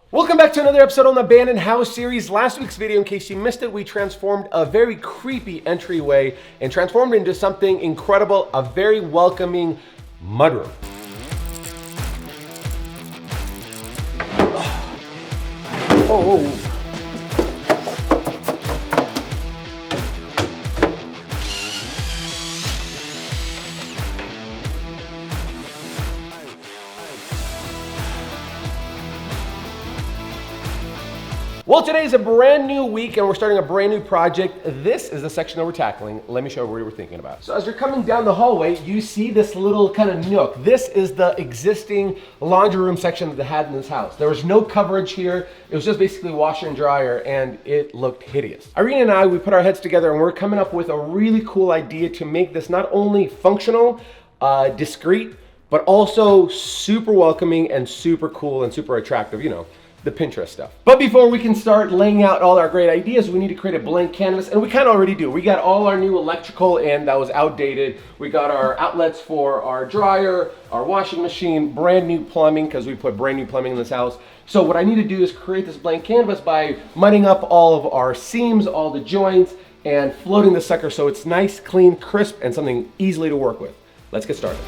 Welcome back to another episode on the Abandoned House series. Last week's video, in case you missed it, we transformed a very creepy entryway and transformed it into something incredible, a very welcoming mudroom. Oh. Well, today's a brand new week and we're starting a brand new project. This is the section that we're tackling. Let me show you what we're thinking about. So as you're coming down the hallway, you see this little kind of nook. This is the existing laundry room section that they had in this house. There was no coverage here. It was just basically washer and dryer, and it looked hideous. Irene and I, we put our heads together and we're coming up with a really cool idea to make this not only functional, discreet, but also super welcoming and super cool and super attractive, you know, the Pinterest stuff. But before we can start laying out all our great ideas, we need to create a blank canvas, and we kind of already do. We got all our new electrical, and that was outdated. We got our outlets for our dryer, our washing machine, brand new plumbing, because we put brand new plumbing in this house. So what I need to do is create this blank canvas by mudding up all of our seams, all the joints, and floating the sucker so it's nice, clean, crisp, and something easily to work with. Let's get started.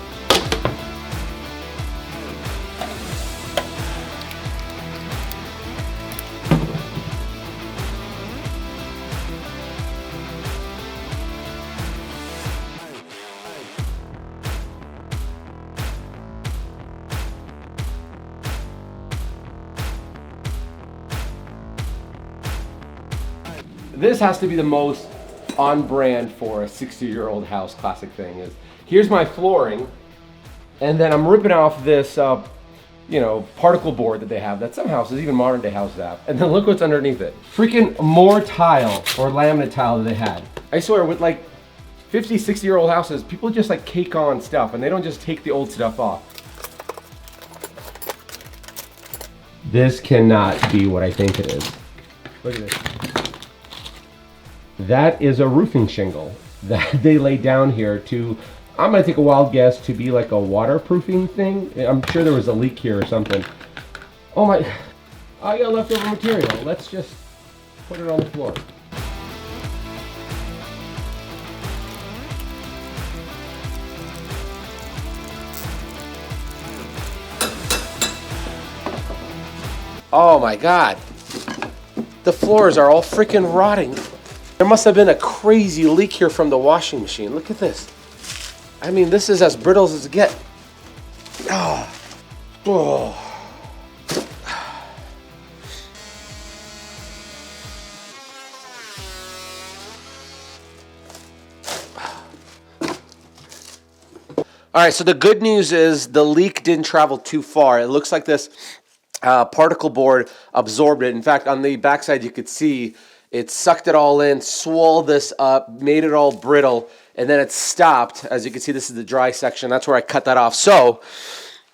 This has to be the most on brand for a 60-year-old house classic thing. Is here's my flooring, and then I'm ripping off this, particle board that they have that some houses, even modern day houses have. And then look what's underneath it. Freaking more tile or laminate tile that they had. I swear with like 50, 60-year-old houses, people just like cake on stuff and they don't just take the old stuff off. This cannot be what I think it is. Look at this. That is a roofing shingle that they laid down here to, I'm gonna take a wild guess, to be like a waterproofing thing. I'm sure there was a leak here or something. Oh my, I got leftover material. Let's just put it on the floor. Oh my God. The floors are all freaking rotting. There must have been a crazy leak here from the washing machine. Look at this. I mean, this is as brittle as it gets. Oh. Oh. All right, so the good news is the leak didn't travel too far. It looks like this particle board absorbed it. In fact, on the backside, you could see it sucked it all in, swelled this up, made it all brittle, and then it stopped. As you can see, this is the dry section. That's where I cut that off. So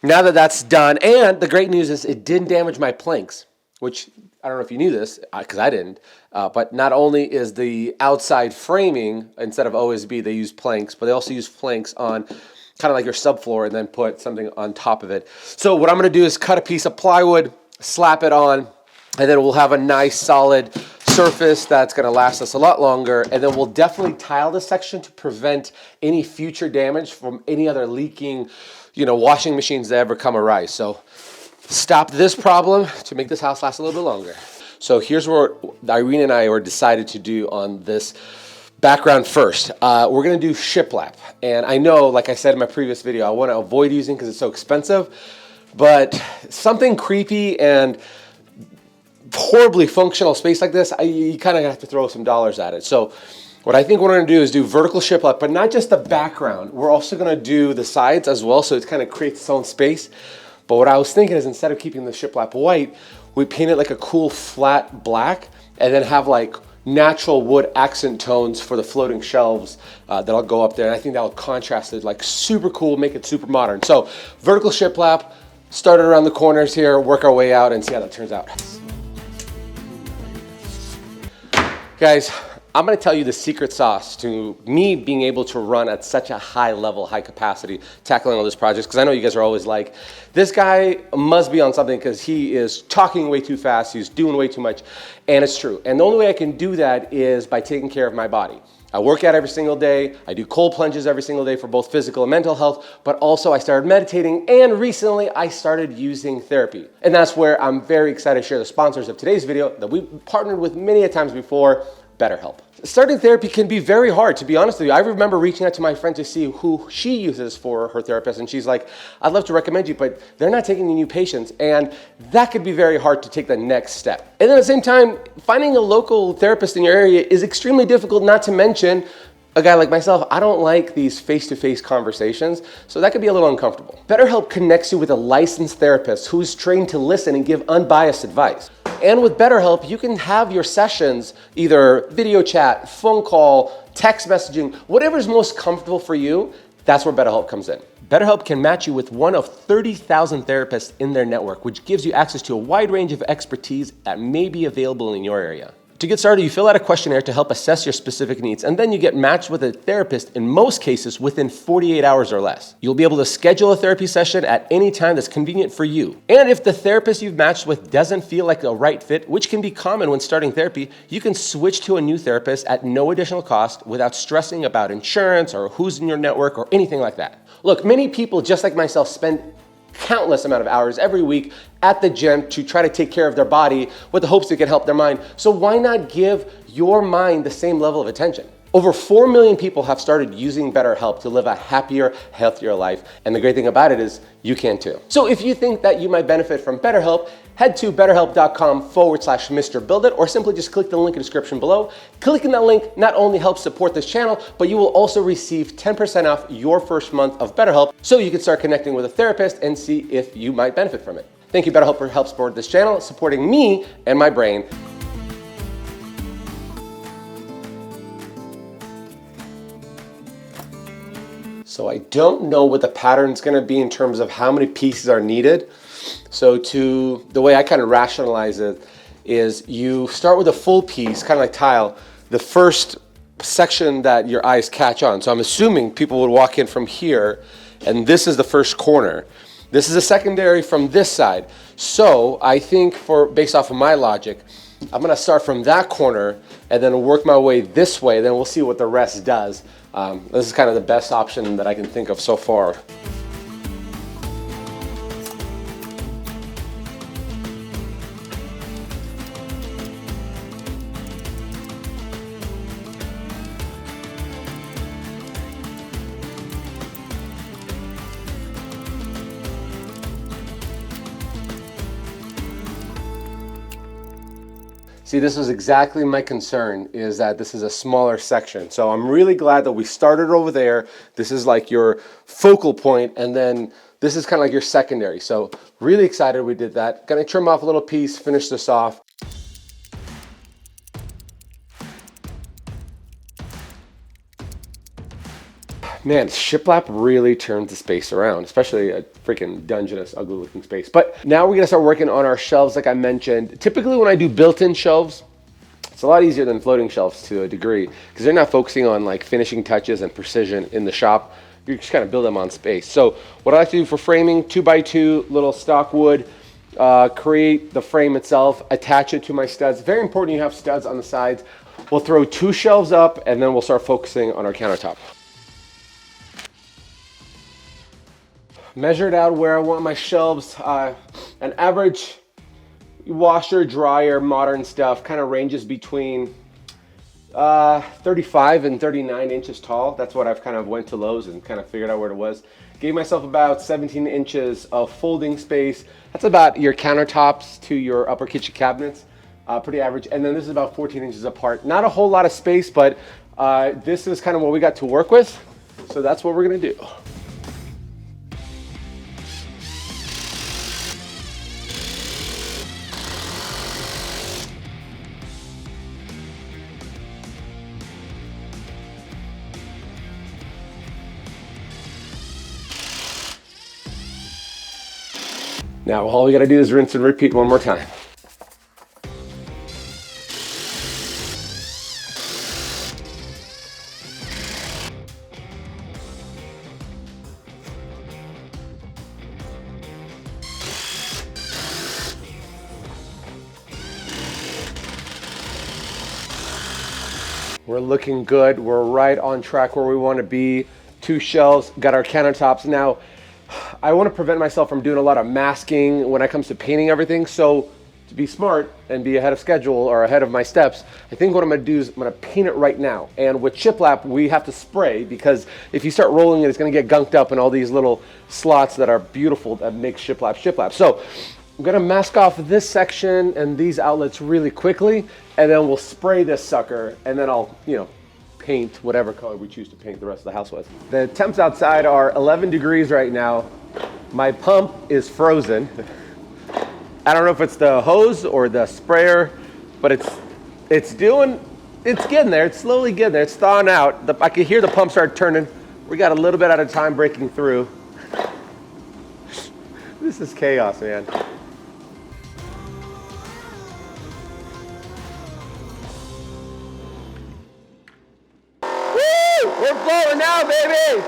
now that that's done, and the great news is it didn't damage my planks, which I don't know if you knew this, because I didn't, but not only is the outside framing, instead of OSB, they use planks, but they also use planks on kind of like your subfloor and then put something on top of it. So what I'm going to do is cut a piece of plywood, slap it on, and then we'll have a nice solid surface that's going to last us a lot longer, and then we'll definitely tile this section to prevent any future damage from any other leaking, washing machines that ever come arise. So stop this problem to make this house last a little bit longer. So here's what Irene and I were decided to do on this background first. We're going to do Shiplap, and I know, like I said in my previous video, I want to avoid using because it's so expensive, but something creepy and horribly functional space like this, you kind of have to throw some dollars at it. So what I think we're going to do is do vertical shiplap, but not just the background. We're also going to do the sides as well, so it kind of creates its own space. But what I was thinking is, instead of keeping the shiplap white, we paint it like a cool flat black, and then have like natural wood accent tones for the floating shelves that'll go up there. And I think that'll contrast it like super cool, make it super modern. So vertical shiplap, start it around the corners here, work our way out, and see how that turns out. Guys, I'm gonna tell you the secret sauce to me being able to run at such a high level, high capacity, tackling all these projects, because I know you guys are always like, this guy must be on something because he is talking way too fast, he's doing way too much, and it's true. And the only way I can do that is by taking care of my body. I work out every single day, I do cold plunges every single day for both physical and mental health, but also I started meditating, and recently I started using therapy. And that's where I'm very excited to share the sponsors of today's video that we've partnered with many a times before, BetterHelp. Starting therapy can be very hard, to be honest with you. I remember reaching out to my friend to see who she uses for her therapist, and she's like, I'd love to recommend you, but they're not taking any new patients, and that could be very hard to take the next step. And then at the same time, finding a local therapist in your area is extremely difficult, not to mention a guy like myself, I don't like these face-to-face conversations, so that could be a little uncomfortable. BetterHelp connects you with a licensed therapist who's trained to listen and give unbiased advice. And with BetterHelp, you can have your sessions either video chat, phone call, text messaging, whatever's most comfortable for you, that's where BetterHelp comes in. BetterHelp can match you with one of 30,000 therapists in their network, which gives you access to a wide range of expertise that may be available in your area. To get started, you fill out a questionnaire to help assess your specific needs, and then you get matched with a therapist in most cases within 48 hours or less. You'll be able to schedule a therapy session at any time that's convenient for you. And if the therapist you've matched with doesn't feel like a right fit, which can be common when starting therapy, you can switch to a new therapist at no additional cost without stressing about insurance or who's in your network or anything like that. Look, many people, just like myself, spend countless amount of hours every week at the gym to try to take care of their body with the hopes it can help their mind. So why not give your mind the same level of attention? Over 4 million people have started using BetterHelp to live a happier, healthier life. And the great thing about it is you can too. So if you think that you might benefit from BetterHelp, head to betterhelp.com/Mr. Build It, or simply just click the link in the description below. Clicking that link not only helps support this channel, but you will also receive 10% off your first month of BetterHelp, so you can start connecting with a therapist and see if you might benefit from it. Thank you, BetterHelp, for help support this channel, supporting me and my brain. So I don't know what the pattern's gonna be in terms of how many pieces are needed. So the way I kind of rationalize it is you start with a full piece, kind of like tile, the first section that your eyes catch on. So I'm assuming people would walk in from here, and this is the first corner. This is a secondary from this side. So I think based off of my logic, I'm gonna start from that corner and then work my way this way, then we'll see what the rest does. This is kind of the best option that I can think of so far. See, this was exactly my concern, is that this is a smaller section. So I'm really glad that we started over there. This is like your focal point, and then this is kind of like your secondary. So really excited we did that. Gonna trim off a little piece, finish this off. Man, Shiplap really turns the space around, especially a freaking Dungeness, ugly looking space. But now we're gonna start working on our shelves like I mentioned. Typically when I do built-in shelves, it's a lot easier than floating shelves to a degree, because they're not focusing on like finishing touches and precision in the shop. You just kind of build them on space. So what I like to do for framing, 2x2 little stock wood, create the frame itself, attach it to my studs. Very important you have studs on the sides. We'll throw 2 shelves up, and then we'll start focusing on our countertop. Measured out where I want my shelves. An average washer, dryer, modern stuff kind of ranges between 35 and 39 inches tall. That's what I've kind of went to Lowe's and kind of figured out where it was. Gave myself about 17 inches of folding space. That's about your countertops to your upper kitchen cabinets. Pretty average. And then this is about 14 inches apart. Not a whole lot of space, but this is kind of what we got to work with. So that's what we're gonna do. Now all we gotta do is rinse and repeat one more time. We're looking good. We're right on track where we want to be. 2 shelves, got our countertops. Now, I want to prevent myself from doing a lot of masking when it comes to painting everything. So to be smart and be ahead of schedule or ahead of my steps, I think what I'm going to do is I'm going to paint it right now. And with Shiplap, we have to spray because if you start rolling it, it's going to get gunked up in all these little slots that are beautiful that make Shiplap Shiplap. So I'm going to mask off this section and these outlets really quickly, and then we'll spray this sucker, and then I'll, paint whatever color we choose to paint the rest of the house with. The temps outside are 11 degrees right now. My pump is frozen. I don't know if it's the hose or the sprayer, but it's getting there. It's slowly getting there. It's thawing out. I can hear the pump start turning. We got a little bit at a time breaking through. This is chaos, man. Woo! We're flowing now, baby!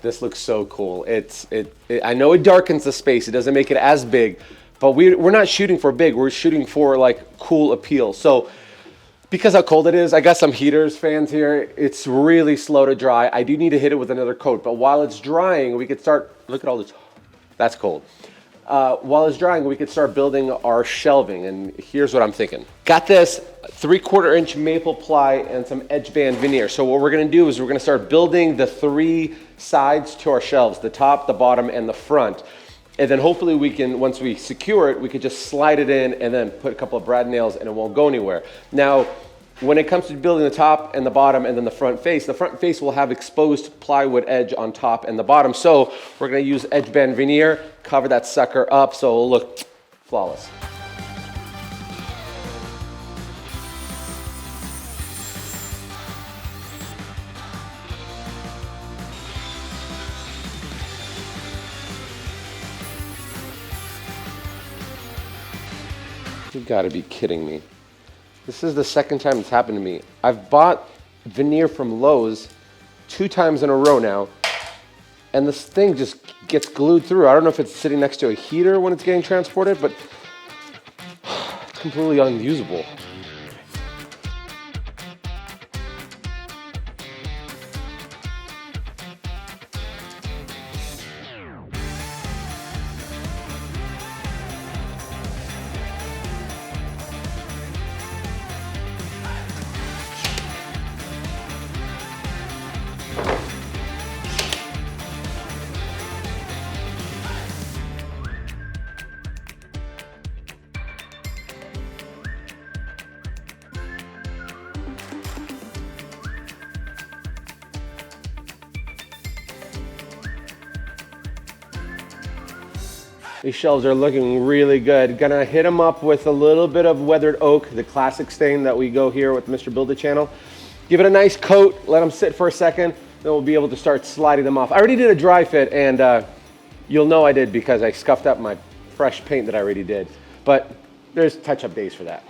This looks so cool. I know it darkens the space. It doesn't make it as big, but we're not shooting for big. We're shooting for like cool appeal. So because how cold it is, I got some heaters fans here. It's really slow to dry. I do need to hit it with another coat, but while it's drying, we could start, look at all this, that's cold. While it's drying, we could start building our shelving, and here's what I'm thinking. Got this 3/4 inch maple ply and some edge band veneer. So what we're gonna do is we're gonna start building the 3 sides to our shelves, the top, the bottom, and the front. And then hopefully we can, once we secure it, we could just slide it in and then put a couple of brad nails and it won't go anywhere. Now, when it comes to building the top and the bottom and then the front face will have exposed plywood edge on top and the bottom. So we're gonna use edge band veneer, cover that sucker up so it'll look flawless. You gotta be kidding me. This is the second time it's happened to me. I've bought veneer from Lowe's 2 times in a row now, and this thing just gets glued through. I don't know if it's sitting next to a heater when it's getting transported, but it's completely unusable. These shelves are looking really good. Gonna hit them up with a little bit of weathered oak, the classic stain that we go here with Mr. Build It channel. Give it a nice coat, let them sit for a second, then we'll be able to start sliding them off. I already did a dry fit, and you'll know I did because I scuffed up my fresh paint that I already did. But there's touch-up days for that.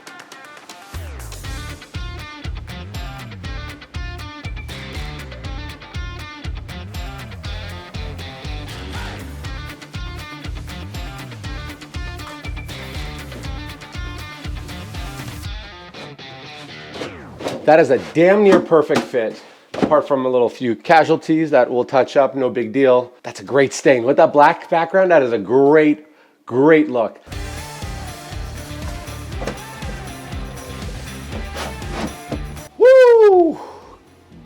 That is a damn near perfect fit, apart from a little few casualties that we'll touch up, no big deal. That's a great stain. With that black background, that is a great, great look. Woo!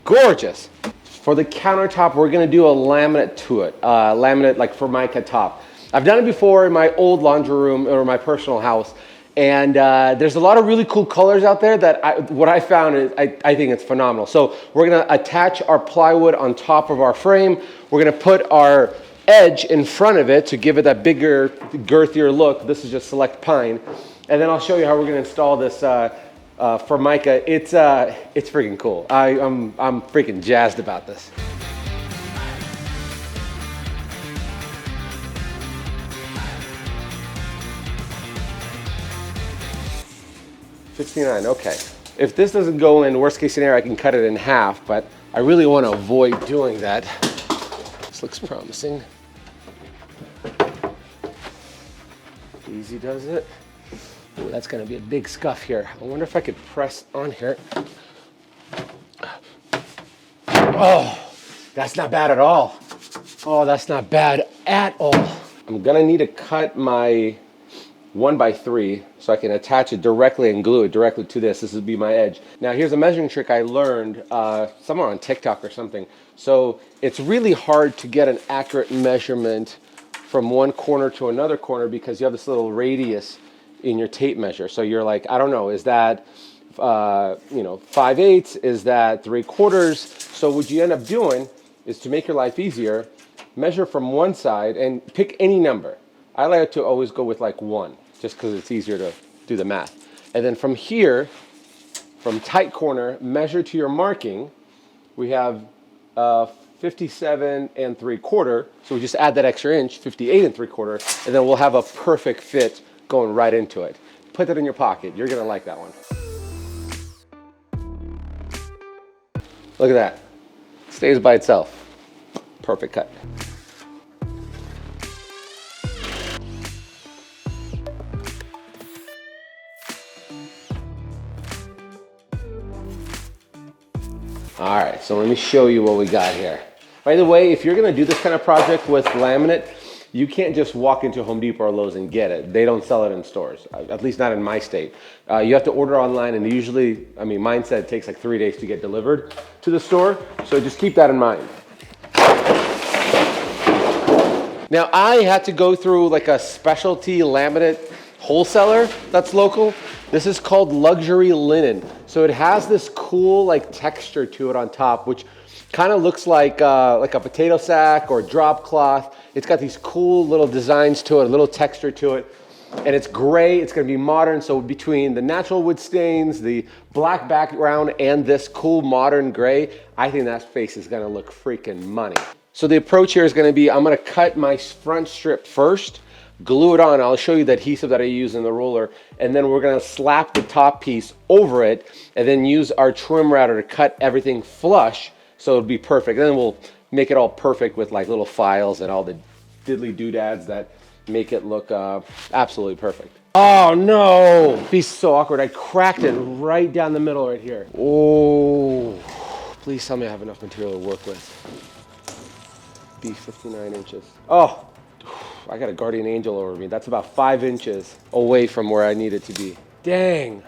Gorgeous. For the countertop, we're gonna do a laminate to it. Laminate like Formica top. I've done it before in my old laundry room or my personal house. And there's a lot of really cool colors out there that what I found is I think it's phenomenal. So we're gonna attach our plywood on top of our frame. We're gonna put our edge in front of it to give it that bigger, girthier look. This is just select pine. And then I'll show you how we're gonna install this Formica. It's freaking cool. I'm freaking jazzed about this. 69, okay. If this doesn't go in, worst case scenario, I can cut it in half, but I really want to avoid doing that. This looks promising. Easy does it. Ooh, that's gonna be a big scuff here. I wonder if I could press on here. Oh, that's not bad at all. Oh, that's not bad at all. I'm gonna need to cut my 1x3 so I can attach it directly and glue it directly to this. This would be my edge. Now here's a measuring trick I learned somewhere on TikTok or something. So it's really hard to get an accurate measurement from one corner to another corner because you have this little radius in your tape measure. So you're like, I don't know, is that 5/8? Is that 3/4? So what you end up doing is, to make your life easier, measure from one side and pick any number. I like to always go with like 1, just because it's easier to do the math. And then from here, from tight corner, measure to your marking. We have 57 3/4. So we just add that extra inch, 58 3/4, and then we'll have a perfect fit going right into it. Put that in your pocket. You're gonna like that one. Look at that. Stays by itself. Perfect cut. All right, so let me show you what we got here. By the way, if you're gonna do this kind of project with laminate, you can't just walk into Home Depot or Lowe's and get it. They don't sell it in stores, at least not in my state. You have to order online, and usually, mine said it takes like 3 days to get delivered to the store, so just keep that in mind. Now, I had to go through like a specialty laminate wholesaler that's local. This is called Luxury Linen. So it has this cool like texture to it on top, which kind of looks like a potato sack or drop cloth. It's got these cool little designs to it, a little texture to it. And it's gray, it's gonna be modern. So between the natural wood stains, the black background, and this cool modern gray, I think that space is gonna look freaking money. So the approach here is gonna be, I'm gonna cut my front strip first, glue it on. I'll show you the adhesive that I use in the roller, and then we're gonna slap the top piece over it, and then use our trim router to cut everything flush so it'll be perfect. And then we'll make it all perfect with like little files and all the diddly doodads that make it look absolutely perfect. Oh no, piece is so awkward. I cracked it right down the middle right here. Oh, please tell me I have enough material to work with. Be 59 inches. Oh, I got a guardian angel over me. That's about 5 inches away from where I need it to be. Dang.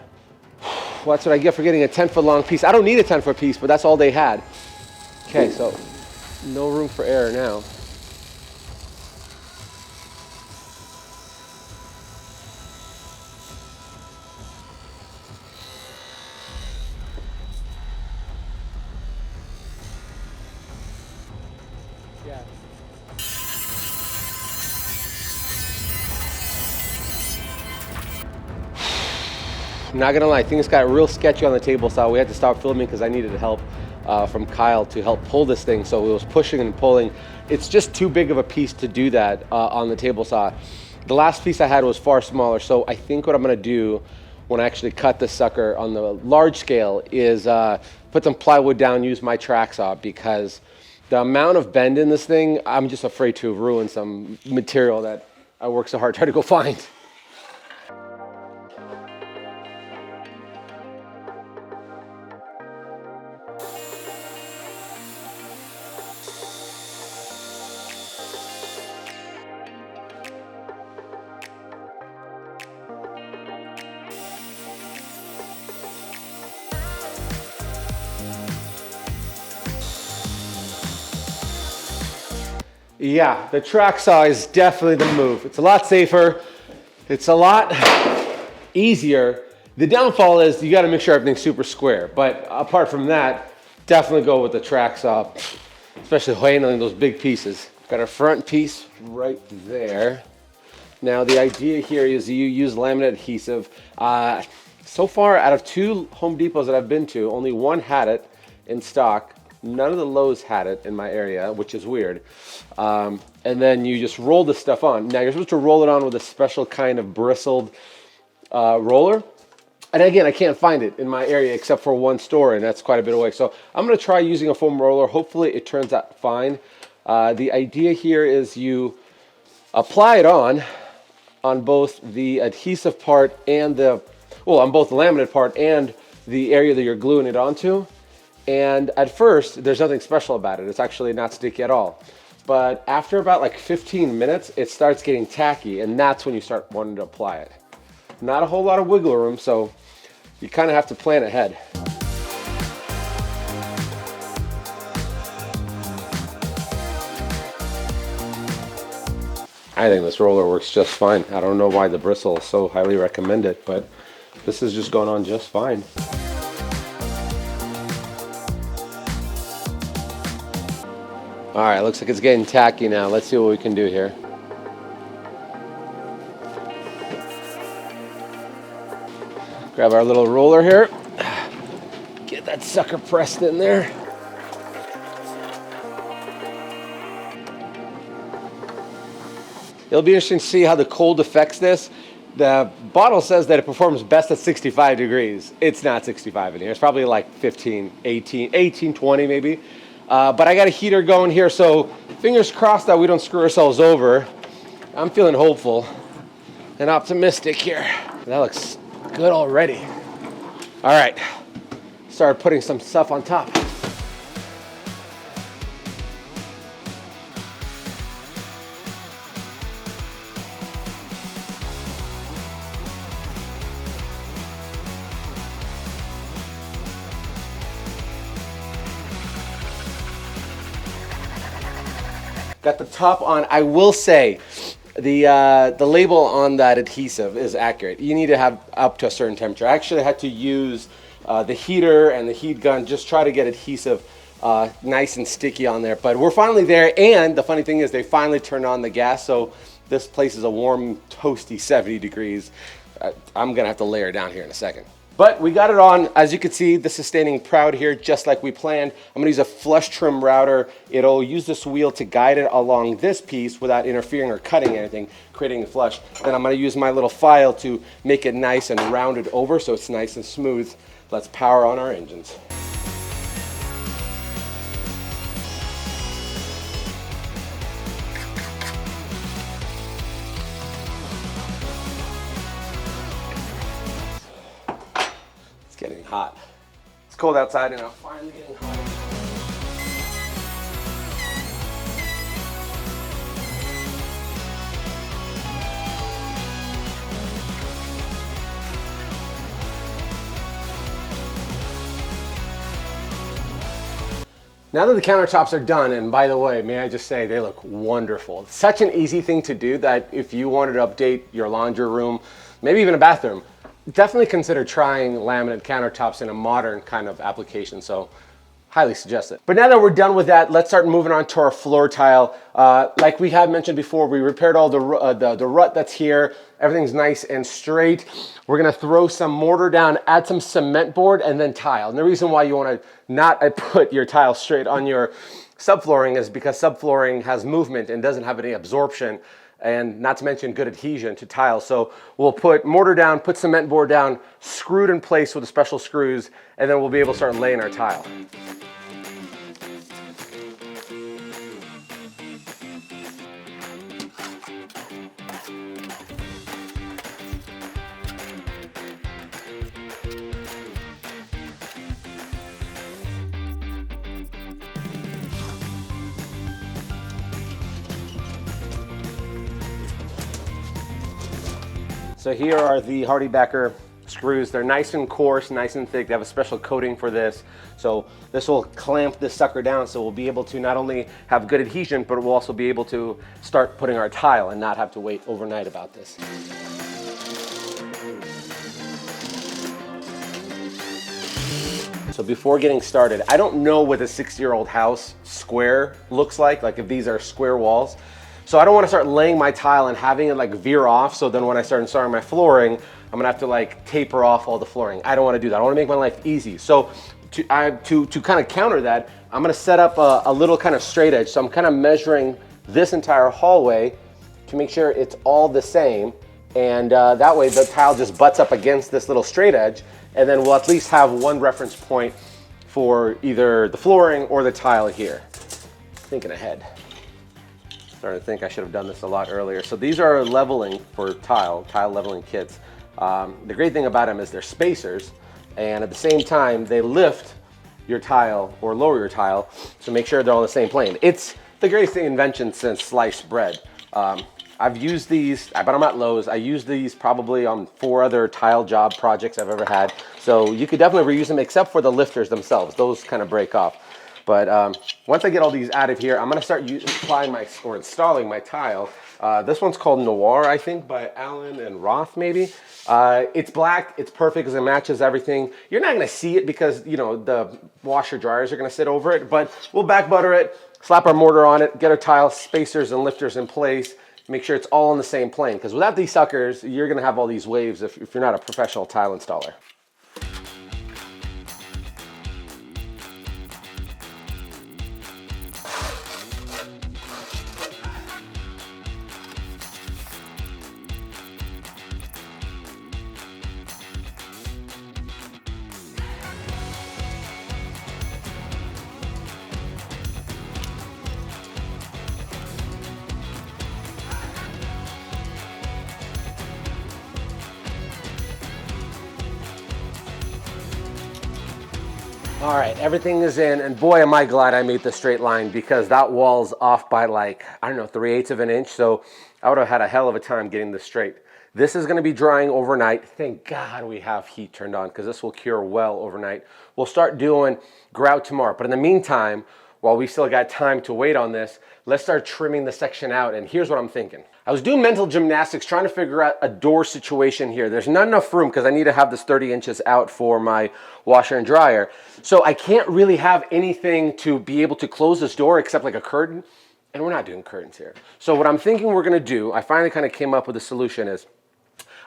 Well, that's what I get for getting a 10-foot long piece. I don't need a 10-foot piece, but that's all they had. Okay, so no room for error now. Yeah. I'm not gonna lie, things got real sketchy on the table saw. We had to stop filming because I needed help from Kyle to help pull this thing. So it was pushing and pulling. It's just too big of a piece to do that on the table saw. The last piece I had was far smaller. So I think what I'm gonna do when I actually cut this sucker on the large scale is put some plywood down, use my track saw, because the amount of bend in this thing, I'm just afraid to ruin some material that I worked so hard trying to go find. Yeah, the track saw is definitely the move. It's a lot safer. It's a lot easier. The downfall is you got to make sure everything's super square. But apart from that, definitely go with the track saw, especially handling those big pieces. Got our front piece right there. Now the idea here is you use laminate adhesive. So far, out of 2 Home Depots that I've been to, only one had it in stock. None of the Lowe's had it in my area, which is weird. And then you just roll the stuff on. Now you're supposed to roll it on with a special kind of bristled roller. And again, I can't find it in my area except for one store, and that's quite a bit away. So I'm gonna try using a foam roller. Hopefully it turns out fine. The idea here is you apply it on both the adhesive part and on both the laminate part and the area that you're gluing it onto. And at first, there's nothing special about it. It's actually not sticky at all. But after about like 15 minutes, it starts getting tacky, and that's when you start wanting to apply it. Not a whole lot of wiggle room, so you kind of have to plan ahead. I think this roller works just fine. I don't know why the bristle is so highly recommended, but this is just going on just fine. All right, looks like it's getting tacky now. Let's see what we can do here. Grab our little roller here. Get that sucker pressed in there. It'll be interesting to see how the cold affects this. The bottle says that it performs best at 65 degrees. It's not 65 in here. It's probably like 15, 18, 20 maybe. But I got a heater going here, so fingers crossed that we don't screw ourselves over. I'm feeling hopeful and optimistic here. That looks good already. All right, start putting some stuff on top. Got the top on. I will say the label on that adhesive is accurate. You need to have up to a certain temperature. I actually had to use the heater and the heat gun, just try to get adhesive nice and sticky on there. But we're finally there, and the funny thing is they finally turned on the gas, so this place is a warm, toasty 70 degrees. I'm gonna have to layer down here in a second. But we got it on. As you can see, this is standing proud here, just like we planned. I'm gonna use a flush trim router. It'll use this wheel to guide it along this piece without interfering or cutting anything, creating a flush. Then I'm gonna use my little file to make it nice and rounded over so it's nice and smooth. Let's power on our engines. Getting hot. It's cold outside and I'm finally getting hot. Now that the countertops are done, and by the way, may I just say they look wonderful. It's such an easy thing to do that if you wanted to update your laundry room, maybe even a bathroom, definitely consider trying laminate countertops in a modern kind of application, so highly suggest it. But now that we're done with that, let's start moving on to our floor tile. Like we had mentioned before, we repaired all the rut that's here. Everything's nice and straight. We're gonna throw some mortar down, add some cement board, and then tile. And the reason why you wanna not put your tile straight on your subflooring is because subflooring has movement and doesn't have any absorption, and not to mention good adhesion to tile. So we'll put mortar down, put cement board down, screwed in place with the special screws, and then we'll be able to start laying our tile. So here are the Hardy-Backer screws. They're nice and coarse, nice and thick. They have a special coating for this. So this will clamp this sucker down, so we'll be able to not only have good adhesion, but we'll also be able to start putting our tile and not have to wait overnight about this. So before getting started, I don't know what a 60-year-old house square looks like if these are square walls. So I don't want to start laying my tile and having it veer off, so then when I start installing my flooring, I'm gonna have to taper off all the flooring. I don't want to do that. I want to make my life easy. So to kind of counter that, I'm gonna set up a little kind of straight edge. So I'm kind of measuring this entire hallway to make sure it's all the same. And that way the tile just butts up against this little straight edge, and then we'll at least have one reference point for either the flooring or the tile here. Thinking ahead. Starting to think I should have done this a lot earlier. So these are leveling for tile leveling kits. The great thing about them is they're spacers, and at the same time they lift your tile or lower your tile, so make sure they're on the same plane. It's the greatest invention since sliced bread. I've used these, but I'm at Lowe's. I used these probably on 4 other tile job projects I've ever had. So you could definitely reuse them, except for the lifters themselves. Those kind of break off. But once I get all these out of here, I'm gonna start installing my tile. This one's called Noir, I think, by Allen and Roth, maybe. It's black, it's perfect because it matches everything. You're not gonna see it because, you know, the washer dryers are gonna sit over it, but we'll back butter it, slap our mortar on it, get our tile spacers and lifters in place, make sure it's all on the same plane. Because without these suckers, you're gonna have all these waves if you're not a professional tile installer. All right, everything is in, and boy, am I glad I made the straight line, because that wall's off by like, I don't know, 3/8 of an inch, so I would have had a hell of a time getting this straight. This is gonna be drying overnight. Thank God we have heat turned on, because this will cure well overnight. We'll start doing grout tomorrow, but in the meantime, while we still got time to wait on this, let's start trimming the section out, and here's what I'm thinking. I was doing mental gymnastics trying to figure out a door situation here. There's not enough room because I need to have this 30 inches out for my washer and dryer. So I can't really have anything to be able to close this door except like a curtain, and we're not doing curtains here. So what I'm thinking we're gonna do, I finally kind of came up with a solution, is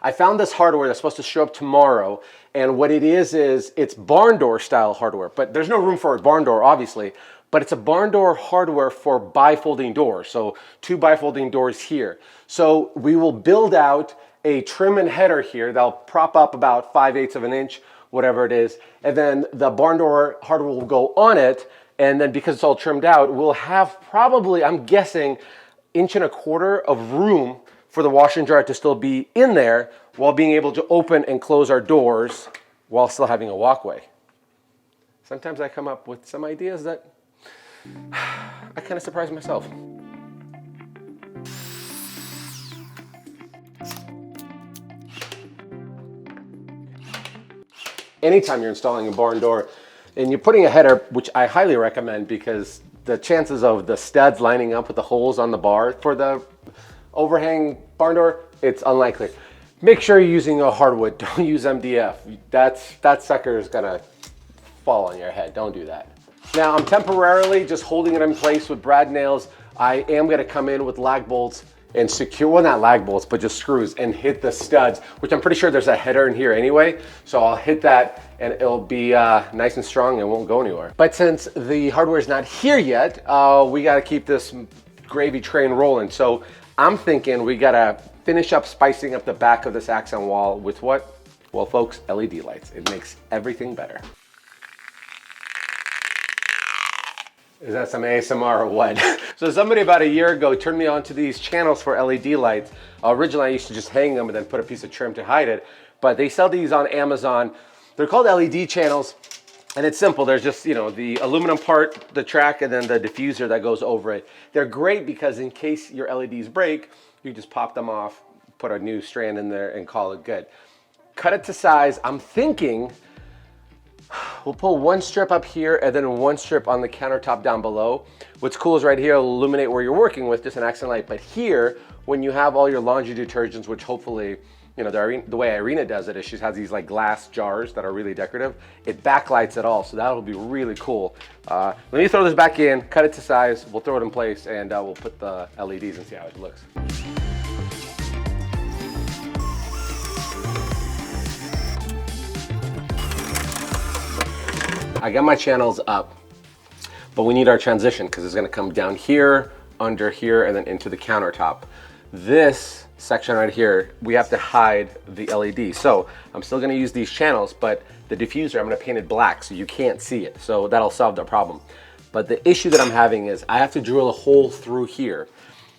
I found this hardware that's supposed to show up tomorrow, and what it is it's barn door style hardware, but there's no room for a barn door, obviously, but it's a barn door hardware for bifolding doors. So 2 bifolding doors here. So we will build out a trim and header here that'll prop up about 5/8 of an inch, whatever it is, and then the barn door hardware will go on it, and then because it's all trimmed out, we'll have probably, I'm guessing, 1.25 inches of room for the washer and dryer to still be in there while being able to open and close our doors while still having a walkway. Sometimes I come up with some ideas that I kind of surprise myself. Anytime you're installing a barn door and you're putting a header, which I highly recommend, because the chances of the studs lining up with the holes on the bar for the overhang barn door, it's unlikely. Make sure you're using a hardwood. Don't use MDF. That sucker is gonna fall on your head. Don't do that. Now I'm temporarily just holding it in place with brad nails. I am gonna come in with lag bolts and secure, well, not lag bolts, but just screws, and hit the studs, which I'm pretty sure there's a header in here anyway. So I'll hit that and it'll be nice and strong and won't go anywhere. But since the hardware is not here yet, we gotta keep this gravy train rolling. So I'm thinking we gotta finish up spicing up the back of this accent wall with what? Well, folks, LED lights. It makes everything better. Is that some ASMR or what? So somebody about a year ago turned me on to these channels for LED lights. Originally I used to just hang them and then put a piece of trim to hide it, but they sell these on Amazon. They're called LED channels, and it's simple. There's just, you know, the aluminum part, the track, and then the diffuser that goes over it. They're great because in case your LEDs break, you just pop them off, put a new strand in there and call it good. Cut it to size. I'm thinking we'll pull 1 strip up here and then 1 strip on the countertop down below. What's cool is right here, it'll illuminate where you're working with, just an accent light. But here, when you have all your laundry detergents, which hopefully, you know, the way Irina does it is she has these like glass jars that are really decorative. It backlights it all, so that'll be really cool. Let me throw this back in, cut it to size, we'll throw it in place, and we'll put the LEDs and see how it looks. I got my channels up, but we need our transition because it's gonna come down here, under here, and then into the countertop. This section right here, we have to hide the LED. So I'm still gonna use these channels, but the diffuser, I'm gonna paint it black so you can't see it. So that'll solve the problem. But the issue that I'm having is I have to drill a hole through here.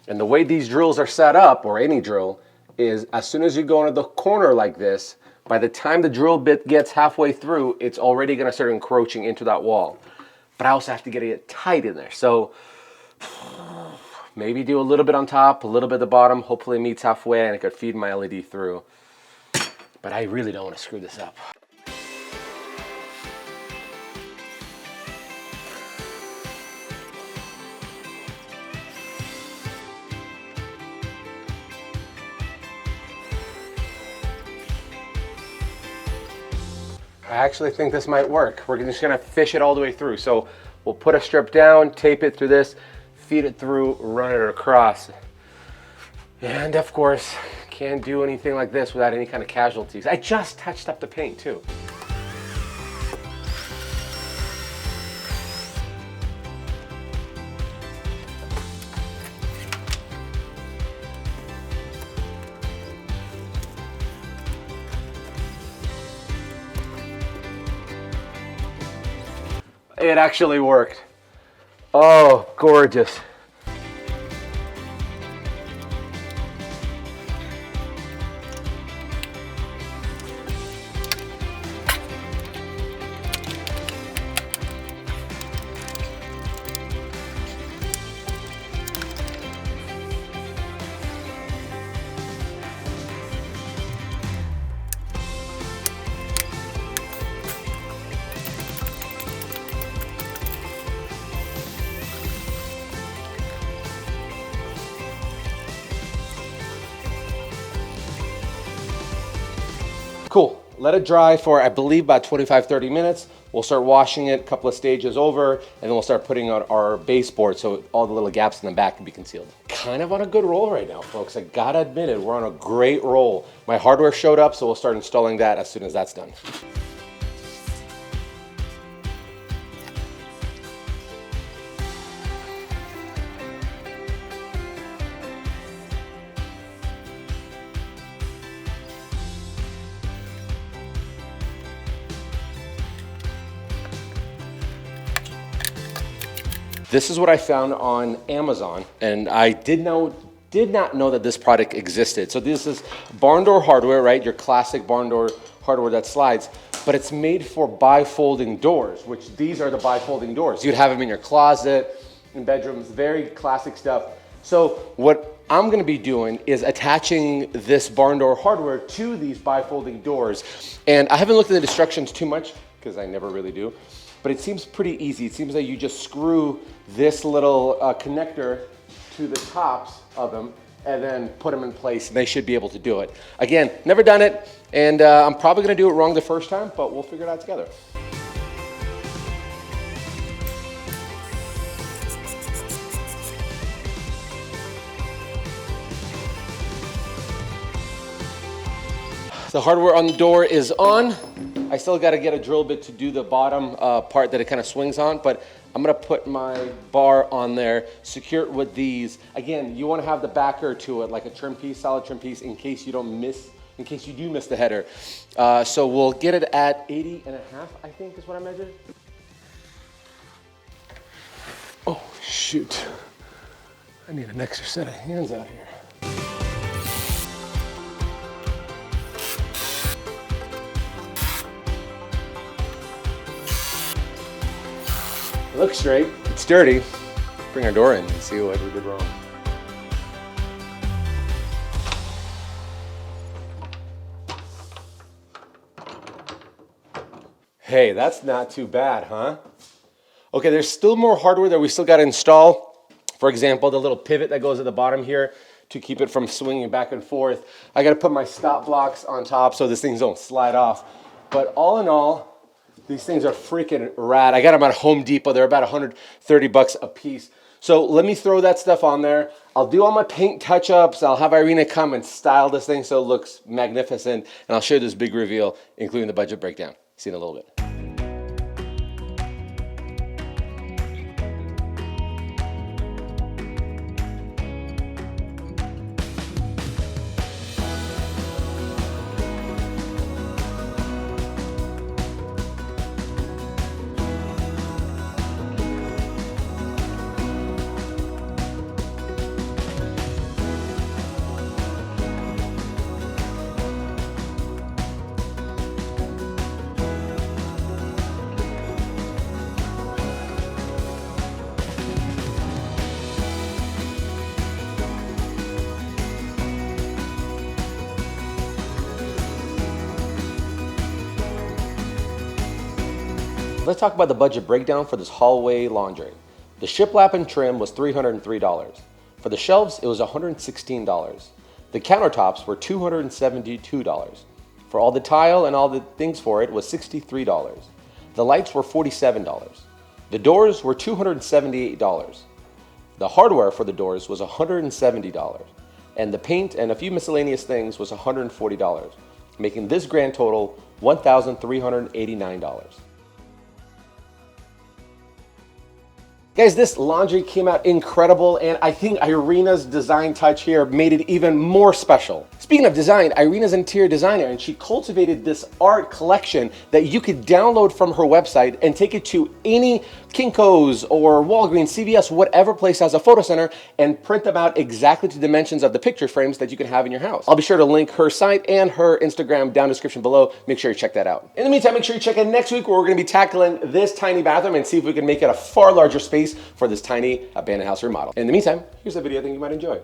And the way these drills are set up, or any drill, is as soon as you go into the corner like this, by the time the drill bit gets halfway through, it's already gonna start encroaching into that wall. But I also have to get it tight in there. So maybe do a little bit on top, a little bit at the bottom, hopefully it meets halfway and I could feed my LED through. But I really don't want to screw this up. I actually think this might work. We're just gonna fish it all the way through. So we'll put a strip down, tape it through this, feed it through, run it across. And of course, can't do anything like this without any kind of casualties. I just touched up the paint too. It actually worked. Oh, gorgeous. Cool, let it dry for, I believe, about 25-30 minutes. We'll start washing it a couple of stages over, and then we'll start putting out our baseboard so all the little gaps in the back can be concealed. Kind of on a good roll right now, folks. I gotta admit it, we're on a great roll. My hardware showed up, so we'll start installing that as soon as that's done. This is what I found on Amazon, and I did not know that this product existed. So this is barn door hardware, right? Your classic barn door hardware that slides, but it's made for bifolding doors, which these are the bifolding doors. You'd have them in your closet, in bedrooms, very classic stuff. So what I'm gonna be doing is attaching this barn door hardware to these bifolding doors. And I haven't looked at the instructions too much, because I never really do. But it seems pretty easy. It seems like you just screw this little connector to the tops of them and then put them in place, and they should be able to do it. Again, never done it, and I'm probably gonna do it wrong the first time, but we'll figure it out together. The hardware on the door is on. I still got to get a drill bit to do the bottom part that it kind of swings on, but I'm going to put my bar on there, secure it with these. Again, you want to have the backer to it, like a trim piece, solid trim piece, in case you don't miss, in case you do miss the header. So we'll get it at 80.5, I think is what I measured. Oh, shoot. I need an extra set of hands out here. It looks straight, it's dirty. Bring our door in and see what we did wrong. Hey, that's not too bad, huh? Okay, there's still more hardware that we still got to install. For example, the little pivot that goes at the bottom here to keep it from swinging back and forth. I got to put my stop blocks on top so these things don't slide off. But all in all, these things are freaking rad. I got them at Home Depot. They're about 130 bucks a piece. So let me throw that stuff on there. I'll do all my paint touch-ups. I'll have Irina come and style this thing so it looks magnificent. And I'll show you this big reveal, including the budget breakdown. See you in a little bit. Let's talk about the budget breakdown for this hallway laundry. The shiplap and trim was $303. For the shelves, it was $116. The countertops were $272. For all the tile and all the things for it was $63. The lights were $47. The doors were $278. The hardware for the doors was $170. And the paint and a few miscellaneous things was $140, making this grand total $1,389. Guys, this laundry came out incredible, and I think Irina's design touch here made it even more special. Speaking of design, Irina's an interior designer, and she cultivated this art collection that you could download from her website and take it to any Kinko's or Walgreens, CVS, whatever place has a photo center, and print them out exactly to dimensions of the picture frames that you can have in your house. I'll be sure to link her site and her Instagram down in the description below. Make sure you check that out. In the meantime, make sure you check in next week where we're going to be tackling this tiny bathroom and see if we can make it a far larger space for this tiny abandoned house remodel. In the meantime, here's a video I think you might enjoy.